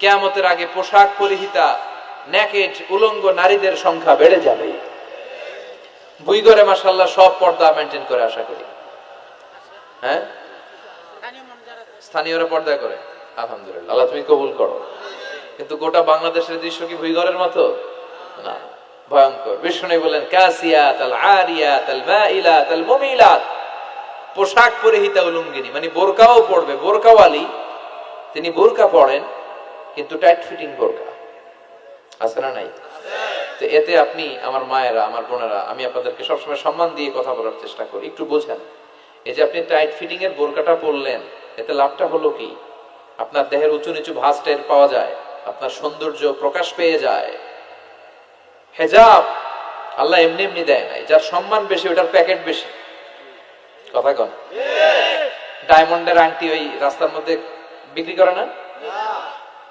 কিয়ামতের আগে পোশাক পরিহিতা নেকেড উলঙ্গ নারীদের সংখ্যা বেড়ে যাবে। বুইগরে মাশাআল্লাহ সব পর্দা মেনটেন করে, আশা করি। হ্যাঁ, স্থানীয়রা পর্দা করে, আলহামদুলিল্লাহ, আল্লাহ তুমি কবুল করো। কিন্তু গোটা বাংলাদেশের দৃশ্য কি বুইগরের মতো? না, ভয়ঙ্কর। বিষ্ণু বলেন কাসিয়াত আল আরিয়াত আল মাইলাত আল মুমিলাত, পোশাক পরিহিতা উলঙ্গিনী, মানে বোরকাও পড়বে, বোরকাওয়ালি। তিনি বোরকা পড়েন কিন্তু টাইট ফিটিং বোরকা, আছে না নাই? তো এতে আপনি, আমার মায়েরা, আমার বোনেরা, আমি আপনাদেরকে সবসময় সম্মান দিয়ে কথা বলার চেষ্টা করি, একটু বোঝেন। এই যে আপনি টাইট ফিটিং এর বোরকাটা পরলেন, এতে লাভটা হলো কি? আপনার দেহের উঁচু নিচু ভাঁজ টের পাওয়া যায়, আপনার সৌন্দর্য প্রকাশ পেয়ে যায়। হেজাব আল্লাহ এমনি এমনি দেয় নাই, যার সম্মান বেশি ওটার প্যাকেট বেশি। কথা কন। ডায়মন্ডের আংটি ওই রাস্তার মধ্যে বিক্রি করে না?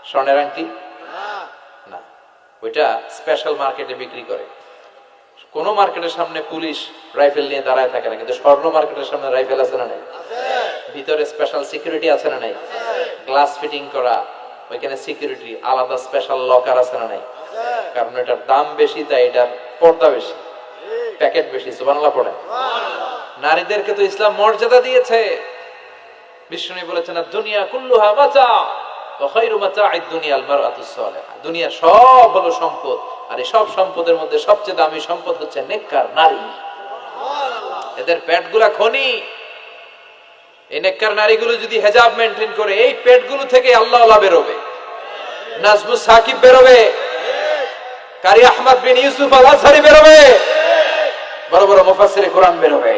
স্বর্ণের আংটি না, ওইটা স্পেশাল মার্কেটে বিক্রি করে। কোন মার্কেটের সামনে পুলিশ রাইফেল নিয়ে দাঁড়ায় থাকে না, কিন্তু স্বর্ণ মার্কেটের সামনে রাইফেল আছে না নাই? ভিতরে স্পেশাল সিকিউরিটি আছে না নাই? গ্লাস ফিটিং করা, ওইখানে সিকিউরিটি আলাদা, স্পেশাল লকার আছে না নাই? কারণ এটার দাম বেশি, তাই এটার পর্দা বেশি, প্যাকেট বেশি। সুবহানাল্লাহ পড়ে। নারীদেরকে তো ইসলাম মর্যাদা দিয়েছে। বিষ্ণু বলেছেন দুনিয়া কুল্লুহা মাতা ওয়া খায়রু মাতা'আদ দুনিয়াল মারআতুস সালিহা। দুনিয়া সব হলো সম্পদ, আর এই সব সম্পদের মধ্যে সবচেয়ে দামি সম্পদ হচ্ছে নেককার নারী। এদের পেটগুলা খনি। এই নেককার নারীগুলো যদি হিজাব মেইনটেইন করে, এই পেটগুলো থেকে আল্লাহওয়ালা বেরোবে, নাজমুস সাকিব বেরোবে, কারি আহমদ বিন ইউসুফ আল আজহারি বেরোবে, বড় বড় মুফাসসিরে কোরআন বেরোবে।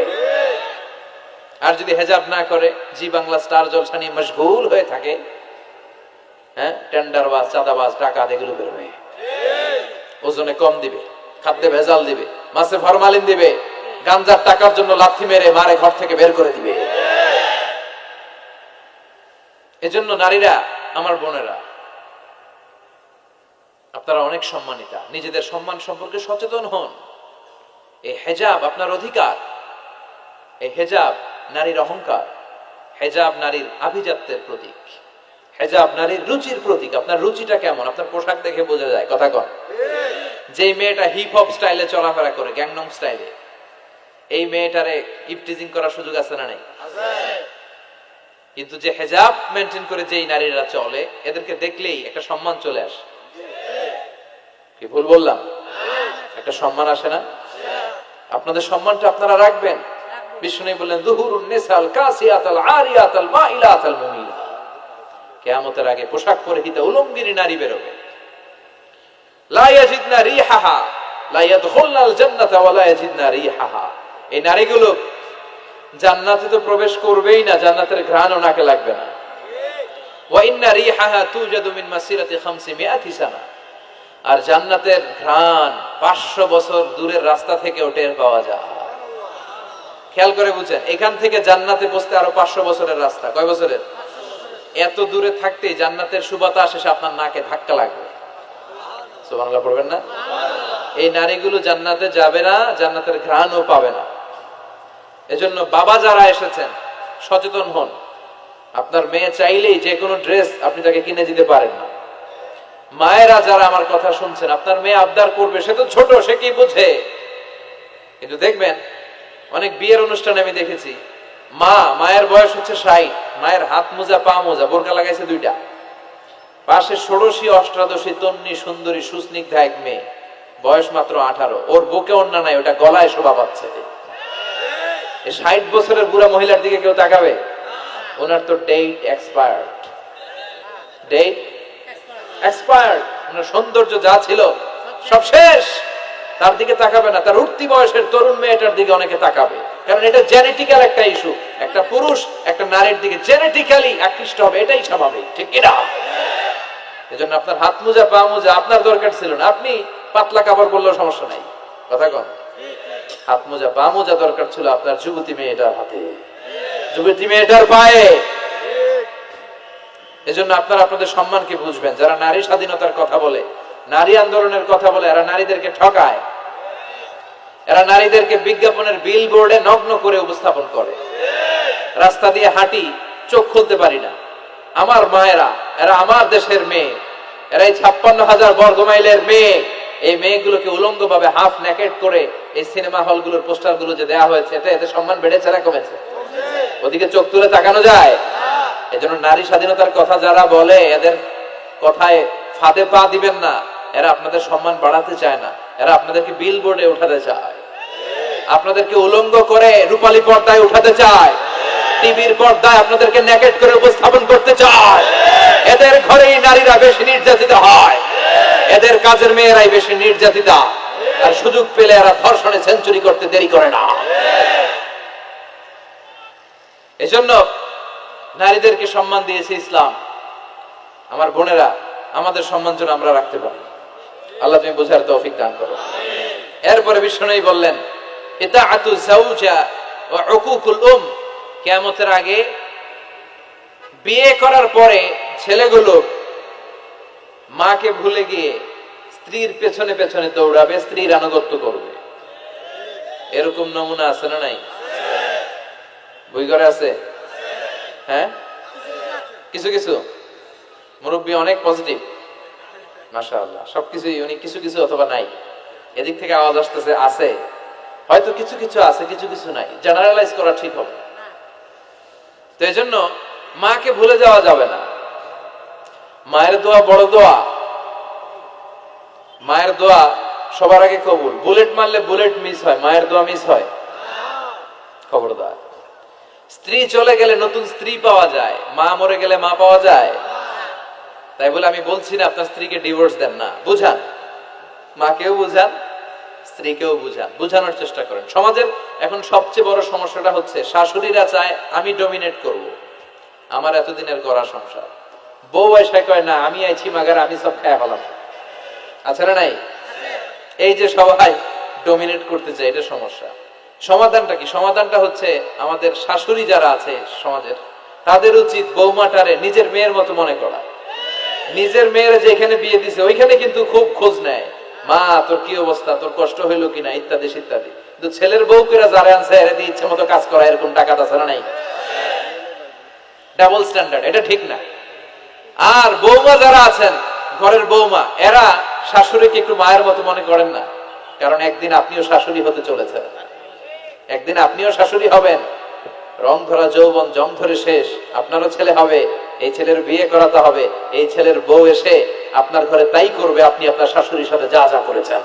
আর যদি হিজাব না করে, জি বাংলা স্টার জলসা নিয়ে মশগুল হয়ে থাকে, হ্যাঁ, টেন্ডারবাজ, চাঁদাবাজ, ডাকাত, এগুলো বেরোবে। ওজনে কম দিবে, খাদ্যে ভেজাল দিবে, মাছে ফরমালিন দিবে, গাঞ্জার টাকার জন্য লাথি মেরে মারে ঘর থেকে বের করে দিবে। এজন্য নারীরা, আমার বোনেরা, আপনারা অনেক সম্মানিতা, নিজেদের সম্মান সম্পর্কে সচেতন হন। এই হিজাব আপনার অধিকার। এই হিজাব নারীর অহংকার, হিজাব নারীর আভিজাত্যের প্রতীক, হিজাব নারীর রুচির প্রতীক। আপনার রুচিটা কেমন আপনার পোশাক দেখে বোঝা যায়। কথা কন। যে মেয়েটা হিপ হপ স্টাইলে চলাফেরা করে, গ্যাংনং স্টাইলে, এই মেয়েটারে ইফটিজিং করার সুযোগ আছে না নাই? কিন্তু যে হিজাব মেনটেন করে যেই নারীরা চলে, এদেরকে দেখলেই একটা সম্মান চলে আসে। কি ভুল বললাম? একটা সম্মান আসে না? আপনাদের সম্মানটা আপনারা রাখবেন। বিষ্ণু বললেন যুহুরুন নিসাল কাসিয়াতাল আরিয়াতাল মাইলাতাল মুমিলা। কিয়ামতের আগে পোশাক পরিহিতা উলঙ্গিনী নারী বেরোবে। লা ইয়াজিদনা রিহাহা লা ইয়াদখুলনাল জান্নাতা ওয়া লা ইয়াজিদনা রিহাহা। এই নারীগুলো জান্নাতে তো প্রবেশ করবেই না, জান্নাতের ঘ্রাণও নাকে লাগবে না। ওয়া ইন্না রিহাহা তুজাদু মিন মাসিরাতি 500 সানা। আর জান্নাতের ঘ্রাণ 500 বছর দূরের রাস্তা থেকেও টের পাওয়া যায়। খেয়াল করে বুঝেন, এখান থেকে জান্নাতে পৌঁছতে আরো 500 বছরের রাস্তা। কয় বছরের? এত দূরে থাকতেই জান্নাতের সুবাতাস এসে আপনার নাকে ধাক্কা লাগবে। সুবহানাল্লাহ পড়বেন না? এই নারীগুলো জান্নাতে যাবে না, জান্নাতের ঘ্রাণও পাবে না। এজন্য বাবা যারা এসেছেন, সচেতন হন। আপনার মেয়ে চাইলেই যে কোনো ড্রেস আপনি তাকে কিনে দিতে পারেন না। মায়েরা যারা আমার কথা শুনছেন, আপনার মেয়ে আবদার করবে, সে তো ছোট, সে কি বুঝে। কিন্তু দেখবেন অনেক বিয়ের অনুষ্ঠানে আমি দেখেছি, মায়ের বয়স হচ্ছে 60, মায়ের হাত মোজা, পা মোজা, বোরকা লাগাইছে 2টা, পাশে ষোড়শী, অষ্টাদশী, তন্নি, সুন্দরী, সুস্নিগ্ধা এক মেয়ে, বয়স মাত্র 18। ওর বুকে ওন্না নাই, ওটা গলায় শোভা পাচ্ছে। এই 60 বছরের বুড়া মহিলার দিকে কেউ তাকাবে? ওনার তো ডেট এক্সপায়ার্ড, ডেট এক্সপায়ার্ড। ওনার সৌন্দর্য যা ছিল সব শেষ। তার দিকে তাকাবে না। তার উঠতি বয়সের তরুণ মেয়েটার দিকে অনেকে তাকাবে, কারণ এটা জেনেটিক্যাল একটা ইস্যু। একটা পুরুষ একটা নারীর দিকে জেনেটিক্যালি আকৃষ্ট হবে, এটাই স্বাভাবিক, ঠিক কিনা? এজন্য আপনার হাত মোজা, পা মোজা আপনার দরকার ছিল না। আপনি পাতলা কাপড় পরলেও সমস্যা নাই। কথা কন। হাত মোজা, পা মোজা দরকার ছিল আপনার যুবতী মেয়েটার হাতে, যুবতী মেয়েটার পায়ে। এজন্য আপনারা আপনাদের সম্মানকে বুঝবেন। যারা নারী স্বাধীনতার কথা বলে, নারী আন্দোলনের কথা বলে, এরা নারীদেরকে ঠকায়। এরা নারীদেরকে বিজ্ঞাপনের বিলবোর্ডে নগ্ন করে উপস্থাপন করে। রাস্তা দিয়ে হাঁটি, চোখ খুলতে পারি না। আমার মায়েরা, এরা আমার দেশের মেয়ে, এরা এই 56,000 বর্গ মাইলের মেয়ে, এই মেয়েগুলোকে উলঙ্গ ভাবে হাফ নেকেড করে এই সিনেমা হলগুলোর পোস্টার গুলো যে দেওয়া হয়েছে, এতে সম্মান বেড়েছে না কমেছে? ওদিকে চোখ তুলে তাকানো যায়? এজন্য নারী স্বাধীনতার কথা যারা বলে এদের কথায় ফাঁদে পা দিবেন না। এরা আপনাদের সম্মান বাড়াতে চায় না, এরা আপনাদেরকে বিল বোর্ডে উঠাতে চায়, আপনাদেরকে উলঙ্গ করে রূপালী পর্দায় উঠাতে চায়, টিভির পর্দায় আপনাদেরকে নেকেড করে উপস্থাপন করতে চায়। এদের ঘরেই নারীরা বেশি নির্যাতিত হয়, এদের কাজের মেয়েরাই বেশি নির্যাতিতা, আর সুযোগ পেলে এরা ধর্ষণে সেঞ্চুরি করতে দেরি করে না। এজন্য নারীদেরকে সম্মান দিয়েছে ইসলাম। আমার বোনেরা, আমাদের সম্মান যেন আমরা রাখতে পারি। আল্লাহ তুমি বোঝার তৌফিক দান করো। এরপরে বিষ্ণু বললেন ইতাআতু যাওজা ওয়া উকুকুল কিয়ামতের আগে বিয়ে করার পরে ছেলেগুলো মাকে ভুলে গিয়ে স্ত্রীর পেছনে পেছনে দৌড়াবে, স্ত্রীর আনুগত্য করবে। এরকম নমুনা আছে না নাই? বই ঘরে আছে? হ্যাঁ, কিছু কিছু মুরব্বী অনেক পজিটিভ, মাশাআল্লাহ। সবকিছুই উনি কিছু কিছু অথবা নাই, এদিক থেকে আওয়াজ আসতেছে আছে, হয়তো কিছু কিছু আছে, কিছু কিছু নাই। জেনারেলাইজ করা ঠিক হবে। তো এই জন্য মাকে ভুলে যাওয়া যাবে না। মায়ের দোয়া বড় দোয়া, মায়ের দোয়া সবার আগে কবুল। বুলেট মারলে বুলেট মিস হয়, মায়ের দোয়া মিস হয়? খবরদার। স্ত্রী চলে গেলে নতুন স্ত্রী পাওয়া যায়, মা মরে গেলে মা পাওয়া যায়? তাই বলে আমি বলছি না আপনার স্ত্রীকে ডিভোর্স দেন না, বুঝান, মাকেও বুঝান, স্ত্রীকেও বুঝান, বুঝানোর চেষ্টা করেন। সমাজের এখন সবচেয়ে বড় সমস্যাটা হচ্ছে শাশুড়িরা চায় আমি ডমিনেট করব, আমার এতদিনের গড়া সংসার। বউ এসে কয় না আমি আইছি মাগার, আমি সব খায় হলাম। আছে না নাই? এই যে সবাই ডমিনেট করতে চায়, এটা সমস্যা। সমাধানটা কি? সমাধানটা হচ্ছে আমাদের শাশুড়ি যারা আছে সমাজের, তাদের উচিত বৌমাটারে নিজের মেয়ের মতো মনে করা। নিজের মেয়ের যেখানে বিয়ে দিছে ওইখানে কিন্তু খুব খোঁজ নেয়, মা তোর কি অবস্থা, তোর কষ্ট হইলো কিনা, ইত্যাদি ইত্যাদি। কিন্তু ছেলের বউ করে যারা আনছে এর দিয়ে ইচ্ছে মতো কাজ করা, এরকম টাকা আছে না নাই? ডাবল স্ট্যান্ডার্ড, এটা ঠিক না। আর বৌমা যারা আছেন, ঘরের বৌমা, এরা শাশুড়িকে একটু মায়ের মতো মনে করেন না, কারণ একদিন আপনিও শাশুড়ি হতে চলেছেন, একদিন আপনিও শাশুড়ি হবেন। রং ধরা যৌবন জং ধরে শেষ, আপনারও ছেলে হবে, এই ছেলের বিয়ে করাতে হবে, এই ছেলের বউ এসে আপনার ঘরে তাই করবে আপনি আপনার শাশুড়ির সাথে যা যা করেছেন।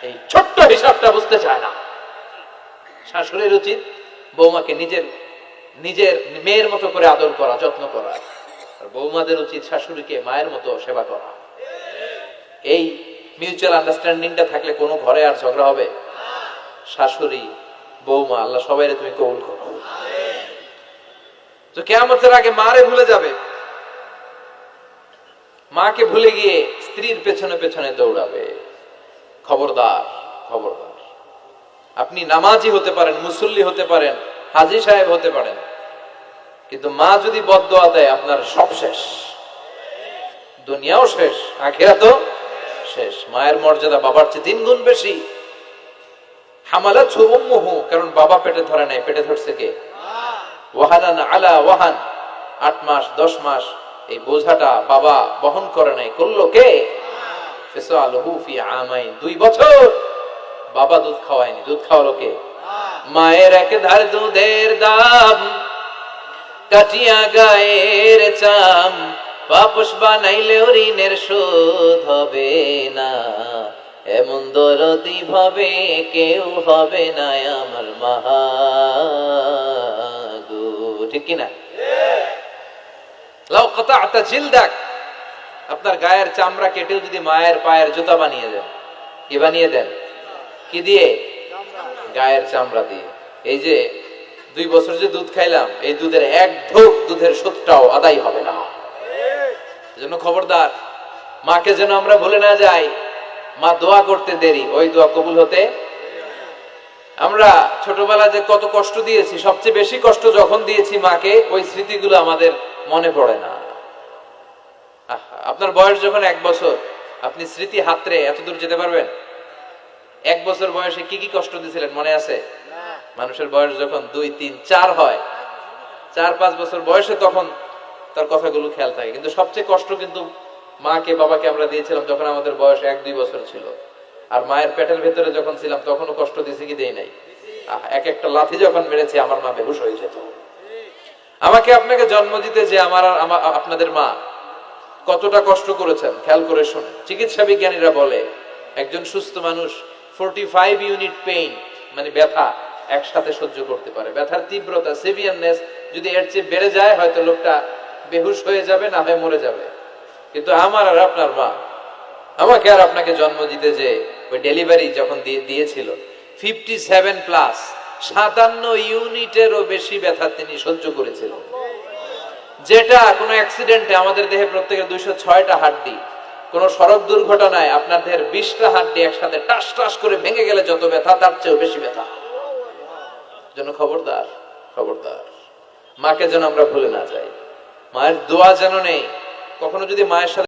এই ছোট্ট হিসাবটা বুঝতে চায় না। শাশুড়ির উচিত বৌমাকে নিজের নিজের মেয়ের মতো করে আদর করা, যত্ন করা, আর বৌমাদের উচিত শাশুড়িকে মায়ের মতো সেবা করা। এই মিউচুয়াল আন্ডারস্ট্যান্ডিংটা থাকলে কোনো ঘরে আর ঝগড়া হবে? শাশুড়ি বৌমা, আল্লাহ সবাইরে তুমি কবুল করো। তো কিয়ামতের আগে মারে ভুলে যাবে, মাকে ভুলে গিয়ে স্ত্রীর পেছনে পেছনে দৌড়াবে। খবরদার, খবরদার। আপনি নামাজি হতে পারেন, মুসল্লি হতে পারেন, হাজী সাহেব হতে পারেন, কিন্তু মা যদি বদদোয়া দেয় আপনার সব শেষ, দুনিয়াও শেষ, আখিরাতও শেষ। মায়ের মর্যাদা বাবার চেয়ে 3 গুণ বেশি। হামালাতহু উম্মুহু, কারণ বাবা পেটে ধরে নাই, পেটে ধরছে কে? ওয়াহানান আলা ওয়াহান, 8 মাস 10 মাস এই বোঝাটা বাবা বহন করে নাই, করলো কে? ফিসালুহু ফি আমাইন, 2 বছর বাবা দুধ খাওয়ায়নি, দুধ খাওয়ালো কে? মায়ের এক ধার দুধের দাম, কাটিয়া গায়ের চাম, পাপস বানাইলেও ঋণের শোধ হবে না, এমন দরদি ভাবে কেউ হবে না আমার মা গো। ঠিক কিনা? লাউ কাতা'তা জিলদাক, আপনার গায়ের চামড়া কেটেও যদি মায়ের পায়ের জুতা বানিয়ে দেন, কি বানিয়ে দেন? কি দিয়ে? গায়ের চামড়া দিয়ে। এই যে 2 বছর যে দুধ খাইলাম, এই দুধের 1 ঢোক দুধের সুদটাও আদায় হবে না। এজন্য খবরদার, মাকে যেন আমরা ভুলে না যাই। মা দোয়া করতে দেরি, ওই দোয়া কবুল হতে। আমরা ছোটবেলায় যে কত কষ্ট দিয়েছি, সবচেয়ে বেশি কষ্ট যখন দিয়েছি মাকে, ওই স্মৃতিগুলো আমাদের মনে পড়ে না। আপনার বয়স যখন 1 বছর, আপনি স্মৃতি হাতরে এত দূর যেতে পারবেন? 1 বছর বয়সে কি কি কষ্ট দিয়েছিলেন মনে আছে? মানুষের বয়স যখন 2, 3, 4 হয়, 4, 5 বছর বয়সে তখন তার কথাগুলো খেয়াল থাকে, কিন্তু সবচেয়ে কষ্ট কিন্তু মাকে বাবাকে আমরা দিয়েছিলাম যখন আমাদের বয়স 1-2 বছর ছিল, আর মায়ের পেটের ভেতরে যখন ছিলাম তখনও কষ্ট দিছি কি দেই নাই? এক একটা লাথি যখন মেরেছে আমার মা বেহুশ হয়ে যেত। আমাকে আপনাকে জন্ম দিতে যে আপনাদের মা কতটা কষ্ট করেছেন খেয়াল করে শুনেন। চিকিৎসা বিজ্ঞানীরা বলে একজন সুস্থ মানুষ 45 ইউনিট পেইন মানে ব্যথা একসাথে সহ্য করতে পারে। ব্যথার তীব্রতা সিভিয়ারনেস যদি এর চেয়ে বেড়ে যায় হয়তো লোকটা বেহুশ হয়ে যাবে, না হয় মরে যাবে। কিন্তু আমার আর আপনার মা আমাকে আর আপনাকে জন্ম দিতে যে ওই ডেলিভারি যখন দিয়েছিল 57 প্লাস 57 ইউনিটেরও বেশি ব্যথা তিনি সহ্য করেছিলেন, যেটা কোনো অ্যাক্সিডেন্টে আমাদের দেহে প্রত্যেকের 206টা হাড্ডি, কোন সড়ক দুর্ঘটনায় আপনার দেহের 20টা হাড্ডি একসাথে টাস টাস করে ভেঙে গেলে যত ব্যথা তার চেয়েও বেশি ব্যথা। জন্য খবরদার, খবরদার, মাকে যেন আমরা ভুলে না যাই। মায়ের দোয়া যেন নেই কখনো। যদি মায়ের সাথে